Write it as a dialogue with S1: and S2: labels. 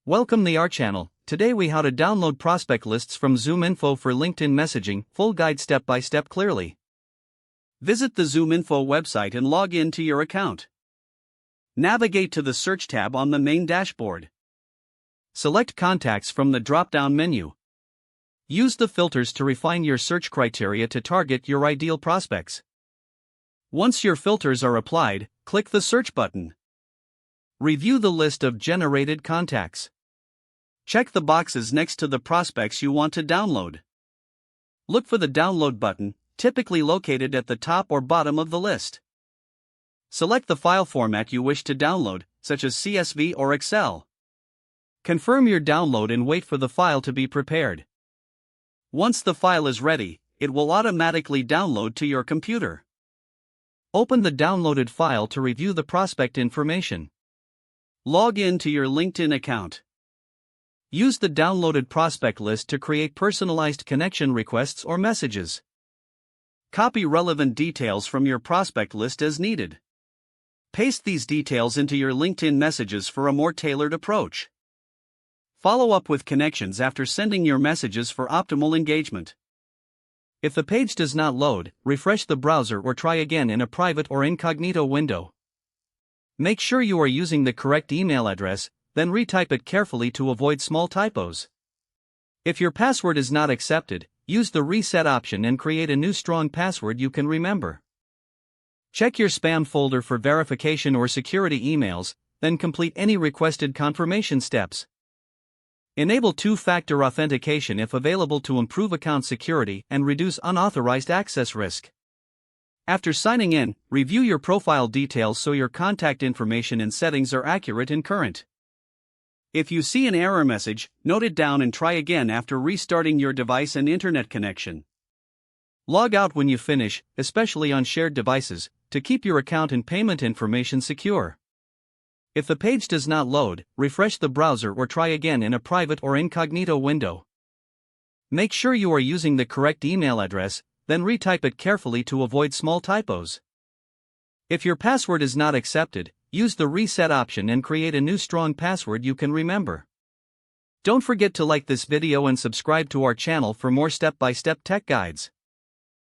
S1: Welcome to our channel. Today we how to download prospect lists from ZoomInfo for LinkedIn messaging, full guide step by step clearly. Visit the ZoomInfo website and log in to your account. Navigate to the search tab on the main dashboard. Select contacts from the drop-down menu. Use the filters to refine your search criteria to target your ideal prospects. Once your filters are applied, click the search button. Review the list of generated contacts. Check the boxes next to the prospects you want to download. Look for the download button, typically located at the top or bottom of the list. Select the file format you wish to download, such as CSV or Excel. Confirm your download and wait for the file to be prepared. Once the file is ready, it will automatically download to your computer. Open the downloaded file to review the prospect information. Log in to your LinkedIn account. Use the downloaded prospect list to create personalized connection requests or messages. Copy relevant details from your prospect list as needed. Paste these details into your LinkedIn messages for a more tailored approach. Follow up with connections after sending your messages for optimal engagement. If the page does not load, refresh the browser or try again in a private or incognito window. Make sure you are using the correct email address, then retype it carefully to avoid small typos. If your password is not accepted, use the reset option and create a new strong password you can remember. Check your spam folder for verification or security emails, then complete any requested confirmation steps. Enable two-factor authentication if available to improve account security and reduce unauthorized access risk. After signing in, review your profile details so your contact information and settings are accurate and current. If you see an error message, note it down and try again after restarting your device and internet connection. Log out when you finish, especially on shared devices, to keep your account and payment information secure. If the page does not load, refresh the browser or try again in a private or incognito window. Make sure you are using the correct email address, then retype it carefully to avoid small typos. If your password is not accepted, use the reset option and create a new strong password you can remember. Don't forget to like this video and subscribe to our channel for more step-by-step tech guides.